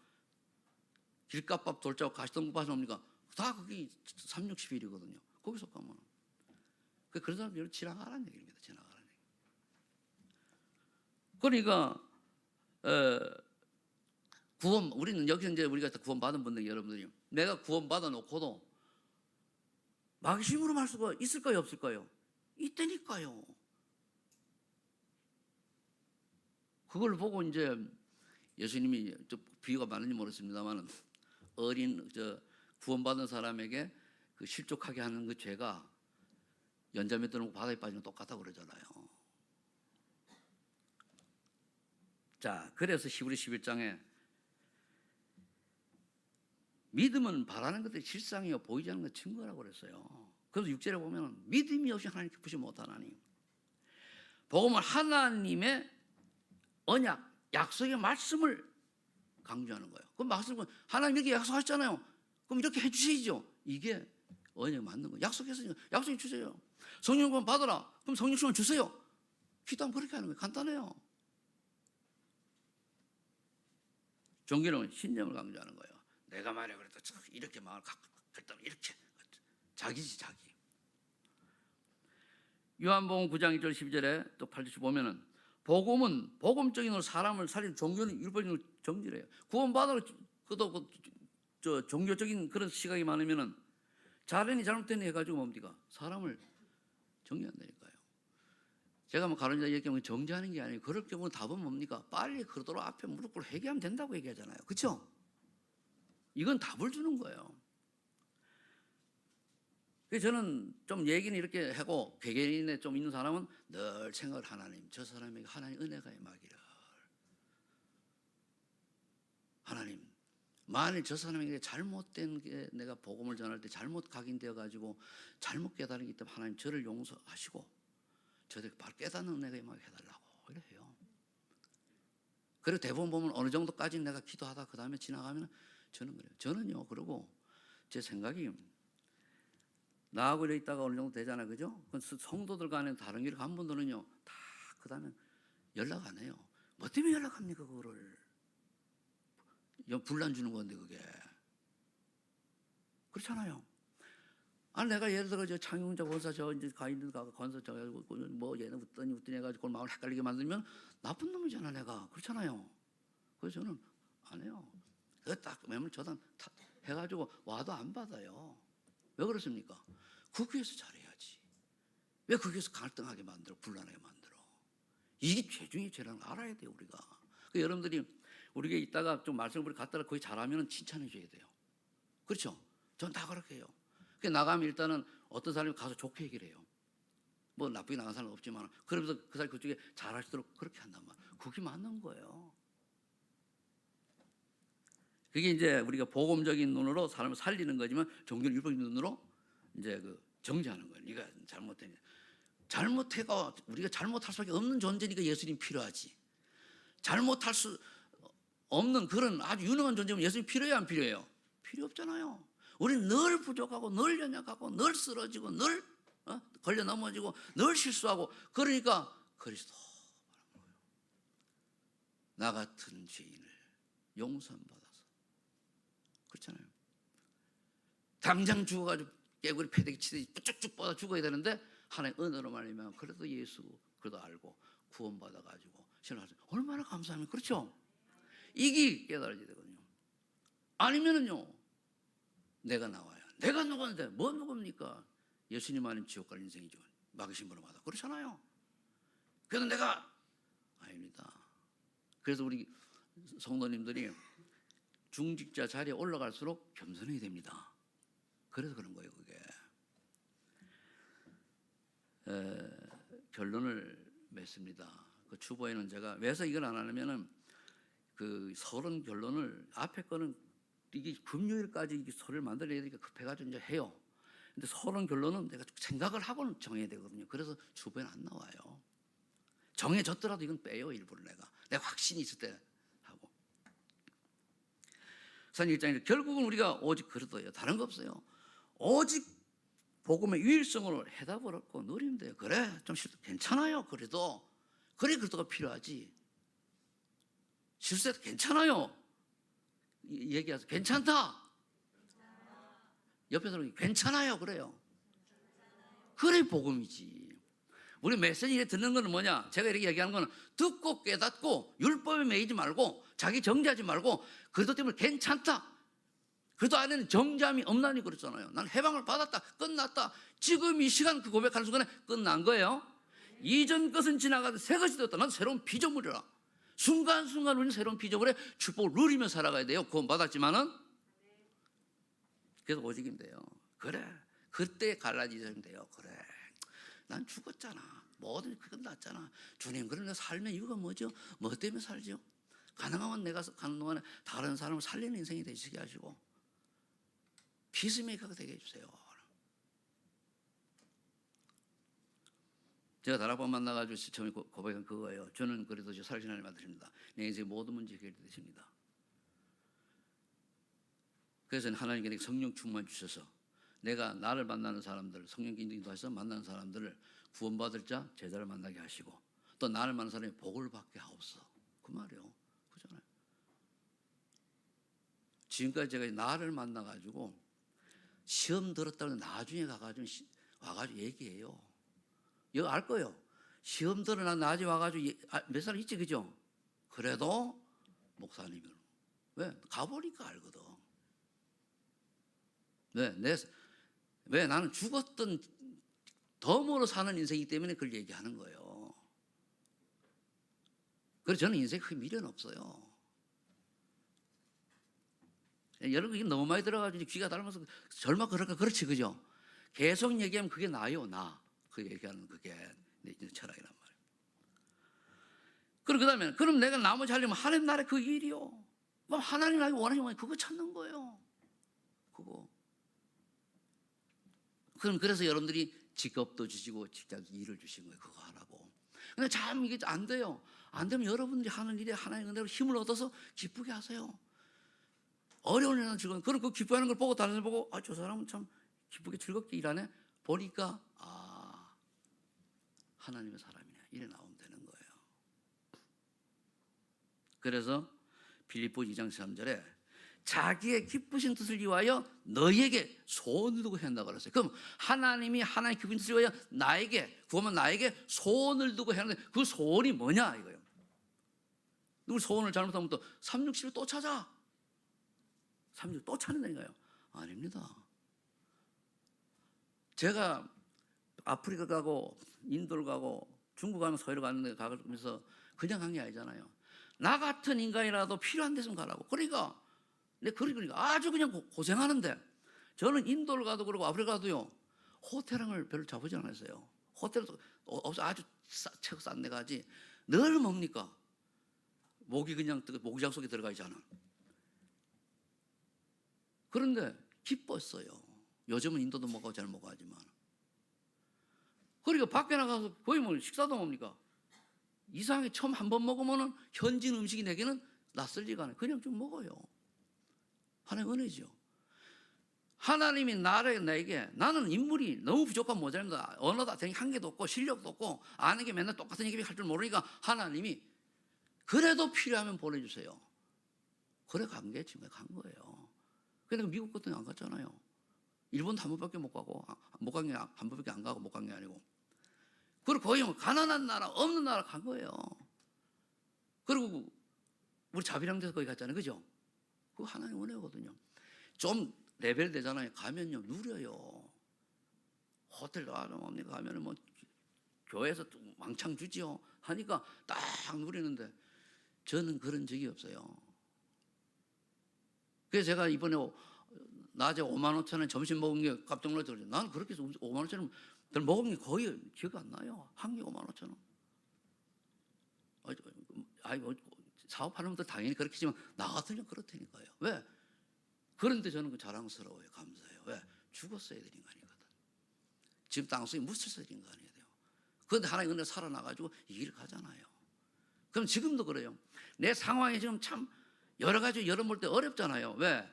길값밥 돌자고 가시덤불 뭡니까? 다 그게 360일이거든요. 거기서 가면 그런 사람들은 지나가라는 얘기입니다. 지나가라는 얘기. 그러니까 구원 우리는 여기서 이제 우리가 구원 받은 분들 여러분들이 내가 구원 받아 놓고도 마귀심으로 말 수가 있을까요, 없을까요? 있다니까요. 그걸 보고 이제 예수님이 좀 비유가 많은지 모르겠습니다만 어린 구원받은 사람에게 그 실족하게 하는 그 죄가 연자매 들고 바다에 빠지면 똑같다고 그러잖아요. 자, 그래서 히브리 11장에 믿음은 바라는 것들이 실상이요 보이지 않는 것 증거라고 그랬어요. 그래서 6절에 보면 믿음이 없이 하나님 기쁘지 못하나니 복음은 하나님의 언약, 약속의 말씀을 강조하는 거예요. 그럼 말씀은 하나님 이렇게 약속하셨잖아요. 그럼 이렇게 해주셔야죠. 이게 언약이 맞는 거예요. 약속했으니까 약속해 주세요. 성령권 받아라. 그럼 성령권 주세요. 기도하면 그렇게 하는 거예요. 간단해요. 종교는 신념을 강조하는 거예요. 내가 말해 그래도 이렇게 마음을 갖고 그랬다면 이렇게 자기지 자기. 요한복음 9장 1절 12절에 또 8절 보면은 복음은 복음적인 사람을 살린 종교는 율법적인 정죄래요. 구원받으러 그도 종교적인 그런 시각이 많으면은 잘했니 잘못됐니 해가지고 뭡니까? 사람을 정죄한다니까요. 제가 뭐 가론자 얘기하면 정죄하는 게 아니에요. 그럴 경우는 답은 뭡니까? 빨리 그러도록 앞에 무릎 꿇고 회개하면 된다고 얘기하잖아요. 그렇죠? 이건 답을 주는 거예요. 그래서 저는 좀 얘기는 이렇게 하고 개개인에 좀 있는 사람은 늘 생각을 하나님 저 사람에게 하나님 은혜가 임하기를 하나님 만일 저 사람에게 잘못된 게 내가 복음을 전할 때 잘못 각인되어 가지고 잘못 깨달은 게 있다면 하나님 저를 용서하시고 저를 바로 깨닫는 은혜가 임하게 해달라고 이래요. 그리고 대부분 보면 어느 정도까지 내가 기도하다 그 다음에 지나가면 저는 그래요. 저는요 그러고 제 생각이 나하고 이래 있다가 어느 정도 되잖아요, 그죠? 그 성도들 간에 다른 길 간 분들은요, 다 그다음에 연락 안 해요. 뭐 때문에 연락합니까, 그거를? 분란 주는 건데 그게 그렇잖아요. 아, 내가 예를 들어 저 창용자 권사 저 이제 가 있는 가 권사 저 가지고 뭐 얘는 웃더니 해가지고 마음을 헷갈리게 만들면 나쁜 놈이잖아, 내가. 그렇잖아요. 그래서 저는 안 해요. 딱 매물 저단 해가지고 와도 안 받아요. 왜 그렇습니까? 그 교회에서 잘해야지. 왜 그 교회에서 갈등하게 만들어, 분란하게 만들어? 이게 죄 중에 죄라는 걸 알아야 돼요, 우리가. 그러니까 여러분들이 우리가 있다가 좀 말씀을 갖다가 거의 잘하면 칭찬해 줘야 돼요. 그렇죠? 전 다 그렇게 해요. 나가면 일단은 어떤 사람이 가서 좋게 얘기를 해요. 뭐 나쁘게 나간 사람은 없지만 그러면서 그 사람이 그쪽에 잘하시도록 그렇게 한단 말이에요. 그게 맞는 거예요. 그게 이제 우리가 복음적인 눈으로 사람을 살리는 거지만 종교는 율법적인 눈으로 이제 그 정죄하는 거예요. 네가 잘못해가 우리가 잘못할 수밖에 없는 존재니까 예수님 필요하지. 잘못할 수 없는 그런 아주 유능한 존재면 예수님 필요해요, 안 필요해요? 필요 없잖아요. 우리는 늘 부족하고 늘 연약하고 늘 쓰러지고 늘 걸려 넘어지고 늘 실수하고 그러니까 그리스도 나 같은 죄인을 용서받아서 그렇잖아요. 당장 죽어가지고 깨구리 패대기 치듯이 쭉쭉 뻗어 죽어야 되는데 하나의 은혜로 말미암아 그래도 예수 그래도 알고 구원받아가지고 신뢰할 수 얼마나 감사합니까? 그렇죠? 이게 깨달아져야 되거든요. 아니면은요 내가 나와요. 내가 누구인데 뭐 누굽니까? 예수님 아니면 지옥 갈 인생이죠. 막으신 분마다 그렇잖아요. 그래서 내가 아닙니다. 그래서 우리 성도님들이 중직자 자리에 올라갈수록 겸손해야 됩니다. 그래서 그런 거예요, 그게. 결론을 맺습니다. 그 추보에는 제가 왜서 이걸 안 하냐면은 그 서론 결론을 앞에 거는 이게 금요일까지 이게 서류를 만들어야 되니까 급해가지고 이제 해요. 근데 서론 결론은 내가 생각을 하고는 정해야 되거든요. 그래서 추보에는 안 나와요. 정해졌더라도 이건 빼요, 일부러 내가 확신이 있을 때 하고. 사님 입장에서 결국은 우리가 오직 그래도요. 다른 거 없어요. 오직 복음의 유일성으로 해답을 얻고 누리면 돼요. 그래, 좀 괜찮아요. 그래도 그래 그래도가 필요하지. 실수해도 괜찮아요. 얘기해서 괜찮다. 옆에 사람이 괜찮아요. 그래요. 그래 복음이지. 우리 메시지에 듣는 거는 뭐냐? 제가 이렇게 얘기하는 거는 듣고 깨닫고 율법에 매이지 말고 자기 정죄하지 말고 그래도 때문에 괜찮다. 그래도 안에는 정죄함이 없나니 그랬잖아요. 난 해방을 받았다. 끝났다. 지금 이 시간 그 고백하는 순간에 끝난 거예요. 이전 것은 지나가도 새 것이 되었다. 난 새로운 피조물이라. 순간순간 우리는 새로운 피조물에 축복을 누리며 살아가야 돼요. 구원 받았지만은. 그래서 오직이면 돼요. 그래. 그때 갈라지면 돼요. 그래. 난 죽었잖아. 뭐든 그건 낫잖아. 주님, 그런 삶의 이유가 뭐죠? 뭐 때문에 살죠? 가능하면 내가 가는 동안에 다른 사람을 살리는 인생이 되시게 하시고 피스메이커가 되게 해주세요. 제가 다락방 만나가지고 처음에 고백한 그거예요. 저는 그래도 저 살아계신 하나님 아들입니다. 내 인생의 모든 문제 해결되십니다. 그래서 하나님께 성령 충만 주셔서 내가 나를 만나는 사람들, 성령 인도해서 만나는 사람들을 구원받을 자, 제자를 만나게 하시고 또 나를 만나는 사람이 복을 받게 하옵소서. 그 말이에요. 그잖아요. 지금까지 제가 나를 만나가지고 시험 들었다고 나중에 가가지고 와가지고 얘기해요. 이거 알 거예요. 시험 들어 나중에 와가지고 몇 사람 있지, 그죠? 그래도 목사님은 왜? 가보니까 알거든. 왜 나는 죽었던 덤으로 사는 인생이기 때문에 그걸 얘기하는 거예요. 그래서 저는 인생에 큰 미련 없어요. 여러분 이게 너무 많이 들어가지고 귀가 닳아서 절마 그럴까? 그렇지, 그죠? 계속 얘기하면 그게 나요, 나. 그 얘기하는 그게 내 철학이란 말이에요. 그럼 그다음에 그럼 내가 나머지 하려면 하나님 나라의 그 일이요. 그럼 하나님 나라의 원하시는 그거 찾는 거예요. 그거. 그럼 그래서 여러분들이 직업도 주시고 직장 일을 주신 거예요. 그거 하라고. 근데 참 이게 안 돼요. 안 되면 여러분들이 하는 일에 하나의 은혜로 힘을 얻어서 기쁘게 하세요. 어려운 일은 즐거운. 그리고 그 기뻐하는 걸 보고 다른 사람 보고 저 사람은 참 기쁘게 즐겁게 일하네. 보니까 하나님의 사람이네 이래 나오면 되는 거예요. 그래서 빌립보 2장 3절에 자기의 기쁘신 뜻을 위하여 너희에게 소원을 두고 한다고 그랬어요. 그럼 하나님이 하나님의 기쁘신 뜻을 위하여 나에게 구하면 나에게 소원을 두고 하는데 그 소원이 뭐냐 이거예요. 누구 소원을 잘못하면 또 367을 또 찾아. 367 또 찾는다니까요. 아닙니다. 제가 아프리카 가고 인도를 가고 중국 가면 서해로 가는데 가면서 그냥 간 게 아니잖아요. 나 같은 인간이라도 필요한 데서 가라고. 그러니까 아주 그냥 고생하는데 저는 인도를 가도 그러고 아프리카 가도요 호텔을 별로 잡으지 않았어요. 호텔도 아주 최고 싼 데 가지. 늘 뭡니까? 목이 그냥 모기장 속에 들어가 있잖아. 그런데 기뻤어요. 요즘은 인도도 못 가고 잘 못 가지만. 그러니까 밖에 나가서 거의 뭐 식사도 뭡니까? 이상하게 처음 한 번 먹으면은 현지 음식이 내게는 낯설지가 않아요. 그냥 좀 먹어요. 하나님의 은혜죠. 하나님이 나에게 나는 인물이 너무 부족한 모자랍니다. 언어도 한개도 없고 실력도 없고 아는 게 맨날 똑같은 얘기 할 줄 모르니까 하나님이 그래도 필요하면 보내주세요. 그래 간 게 지금 간 거예요. 그러니까 미국 같은 데 안 갔잖아요. 일본도 한 번밖에 못 가고 못 간 게 한 번밖에 안 가고 못 간 게 아니고 그리고 거의 뭐 가난한 나라 없는 나라 간 거예요. 그리고 우리 자비랑 데서 거기 갔잖아요. 그죠? 그거 하나님 은혜거든요. 좀 레벨 되잖아요. 가면요 누려요. 호텔 가면은 뭐 교회에서 왕창 주지요. 하니까 딱 누리는데 저는 그런 적이 없어요. 그래서 제가 이번에 낮에 5만 5천 원 점심 먹은 게 깜짝 놀랐죠. 나는 그렇게 해서 5만 5천 원 먹은 게 거의 기억 안 나요. 한 개 5만 5천 원. 사업하는 분들 당연히 그렇겠지만 나 같으면 그렇다니까요. 왜? 그런데 저는 그 자랑스러워요. 감사해요. 왜? 죽었어야 될 인간이거든. 지금 땅속에 묻혔어야 될 인간이에요. 그런데 하나님 은혜 살아나가지고 이 길을 가잖아요. 그럼 지금도 그래요. 내 상황이 지금 참 여러 가지 열어볼 때 어렵잖아요. 왜?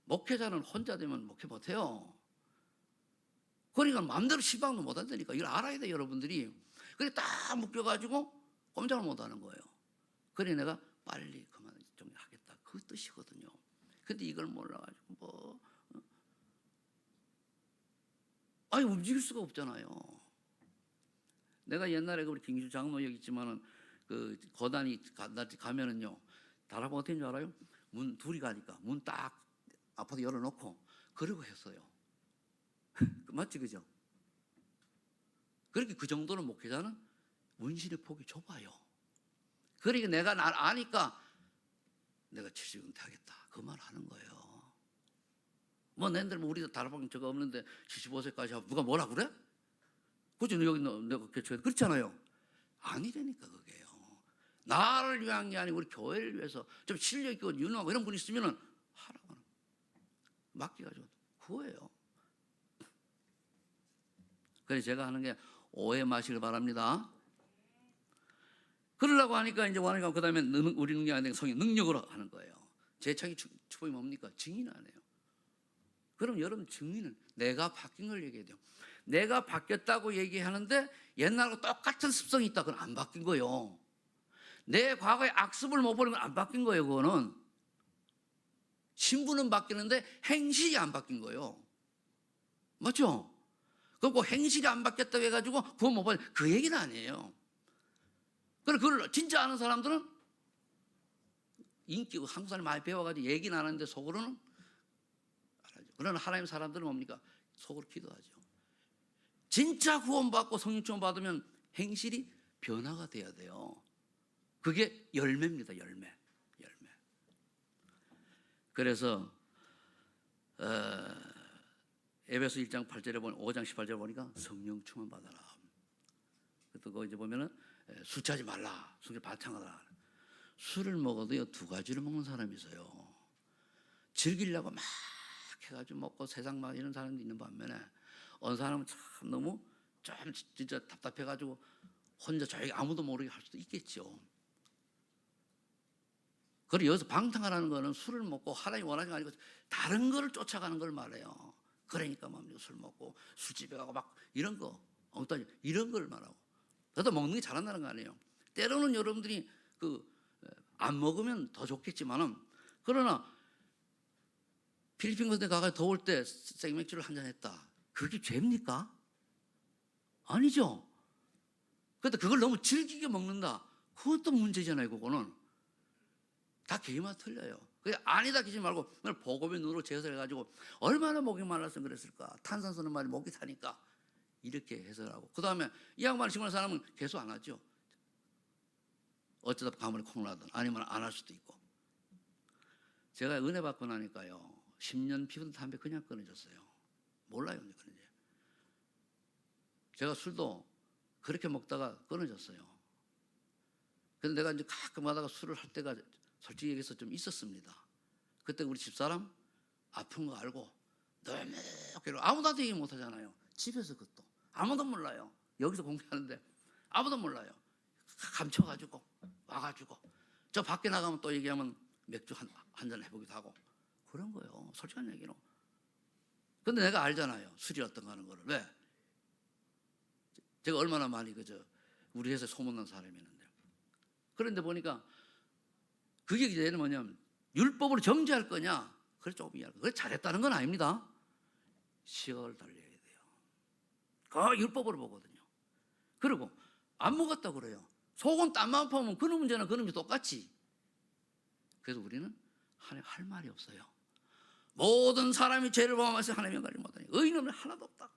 목회자는 혼자 되면 목회 못해요. 그러니까 마음대로 시방도 못 한다니까. 이걸 알아야 돼 여러분들이. 그래 딱 묶여가지고 꼼짝을 못 하는 거예요. 그래 내가 빨리 그만 좀 하겠다. 그 뜻이거든요. 근데 이걸 몰라가지고 움직일 수가 없잖아요. 내가 옛날에 우리 김기주 장로 여기 있지만은 그 고단이 가면은요 다락방 어떻게 줄 알아요? 문 둘이 가니까 문 딱 아파트 열어놓고 그러고 했어요. 맞지 그죠? 그렇게 그 정도로 목회자는 문신의 폭이 좁아요. 그러니까 내가 날 아니까 내가 70 은퇴하겠다 그 말 하는 거예요. 뭐 낸들 우리도 다락방 저거 없는데 75세까지 하고 누가 뭐라 그래? 그죠? 여기 내가 개척해 그렇잖아요. 아니라니까 그게요. 나를 위한 게 아니고 우리 교회를 위해서 좀 실력 있고 유능하고 이런 분 있으면은 하라고 맡겨가지고 그거예요. 그래서 제가 하는 게 오해 마시길 바랍니다. 그러려고 하니까 이제 원하니까 그 다음에 우리 능력이 아니라 성의 능력으로 하는 거예요. 재창의 축복이 뭡니까? 증인 안 해요. 그럼 여러분 증인은 내가 바뀐 걸 얘기해야 돼요. 내가 바뀌었다고 얘기하는데 옛날과 똑같은 습성이 있다. 그건 안 바뀐 거예요. 내 과거의 악습을 못 버리면 안 바뀐 거예요. 그거는 신분은 바뀌는데 행실이 안 바뀐 거예요. 맞죠? 그리고 행실이 안 바뀌었다고 해가지고 그건 못 버려. 그 얘기는 아니에요. 그걸 진짜 아는 사람들은 인기 한국 사람이 많이 배워가지고 얘기는 안 하는데 속으로는 알아죠. 그러나 하나님 사람들은 뭡니까? 속으로 기도하죠. 진짜 구원받고 성령 충만 받으면 행실이 변화가 돼야 돼요. 그게 열매입니다. 열매. 그래서 에베소 1장 8절에 보면 5장 18절에 보니까 성령 충만 받아라. 또 거기 이제 보면은 술 취하지 말라. 술을 바창하라. 술을 먹어도요 두 가지를 먹는 사람이 있어요. 즐기려고 막 해가지고 먹고 세상 막 이런 사람도 있는 반면에 어느 사람은 참 너무 좀 진짜 답답해가지고 혼자 조용히 아무도 모르게 할 수도 있겠죠. 그리고 여기서 방탕하라는 거는 술을 먹고 하나님 원하는 게 아니고 다른 거를 쫓아가는 걸 말해요. 그러니까 뭡니까? 술 먹고 술집에 가고 막 이런 거 엉뚱하게 이런 걸 말하고. 그래도 먹는 게 잘한다는 거 아니에요. 때로는 여러분들이 안 먹으면 더 좋겠지만은, 그러나 필리핀 같은 데 가서 더울 때 생맥주를 한잔 했다. 그게 죄입니까? 아니죠. 근데 그걸 너무 즐기게 먹는다. 그것도 문제잖아요. 그거는 다 개인마다 틀려요. 그게 아니다 기지 말고 보급의 눈으로 제설해가지고 얼마나 목이 말랐으면 그랬을까. 탄산수는 말이 목이 타니까 이렇게 해설하고, 그 다음에 이 양말 신고하는 사람은 개수 안 하죠. 어쩌다 가문에 콩나든 아니면 안 할 수도 있고. 제가 은혜 받고 나니까요, 10년 피우던 담배 그냥 끊어졌어요. 몰라요, 이제 그런지. 제가 술도 그렇게 먹다가 끊어졌어요. 근데 내가 이제 가끔 하다가 술을 할 때가 솔직히 얘기해서 좀 있었습니다. 그때 우리 집사람 아픈 거 알고 너무 괴로워. 아무도 얘기 못 하잖아요. 집에서 그것도 아무도 몰라요. 여기서 공부하는데 아무도 몰라요. 감춰가지고 와가지고 저 밖에 나가면 또 얘기하면 맥주 한 잔 해보기도 하고 그런 거예요. 솔직한 얘기로. 근데 내가 알잖아요. 술이 어떤가 하는 거를. 왜? 제가 얼마나 많이 우리 회사에 소문난 사람이었는데. 그런데 보니까 그게 이제는 뭐냐면 율법으로 정죄할 거냐? 그래 조금 이해할 거야. 그래 잘했다는 건 아닙니다. 시각을 달려야 돼요. 그 율법으로 보거든요. 그리고 안 먹었다고 그래요. 속은 땀만 퍼면 그놈 문제는 그놈이 똑같지. 그래서 우리는 하나님 할 말이 없어요. 모든 사람이 죄를 범하면서 하나님 영광을 못하니 의인은 하나도 없다.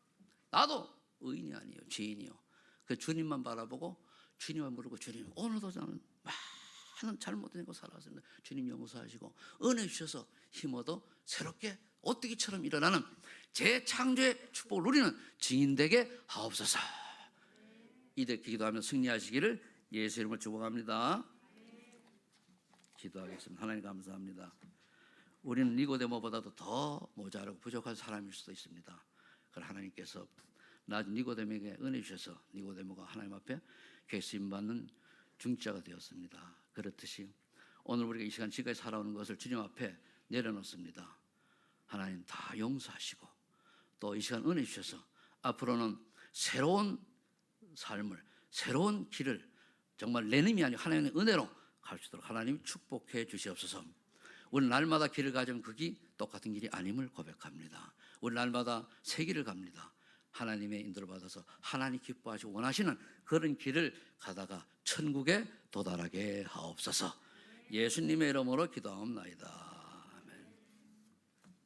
나도 의인이 아니에요. 죄인이요. 그 주님만 바라보고 주님만 부르고, 주님 오늘도 저는 많은 잘못된 거 살았습니다. 주님 용서하시고 은혜 주셔서 힘 얻어 새롭게 오뜨기처럼 일어나는 재창조의 축복을 누리는 증인 되게 하옵소서. 이렇게 기도하며 승리하시기를 예수 이름으로 축복합니다. 기도하겠습니다. 하나님 감사합니다. 우리는 니고데모보다도 더 모자라고 부족한 사람일 수도 있습니다. 그러나 하나님께서 낮은 니고데모에게 은혜 주셔서 니고데모가 하나님 앞에 계수임받는 중지자가 되었습니다. 그렇듯이 오늘 우리가 이 시간 지금까지 살아오는 것을 주님 앞에 내려놓습니다. 하나님 다 용서하시고 또 이 시간 은혜 주셔서 앞으로는 새로운 삶을, 새로운 길을 정말 내 힘이 아니고 하나님의 은혜로 갈 수 있도록 하나님 축복해 주시옵소서. 우리 날마다 길을 가지면 그 길이 똑같은 길이 아님을 고백합니다. 우리 날마다 새 길을 갑니다. 하나님의 인도를 받아서 하나님 기뻐하시고 원하시는 그런 길을 가다가 천국에 도달하게 하옵소서. 예수님의 이름으로 기도하옵나이다.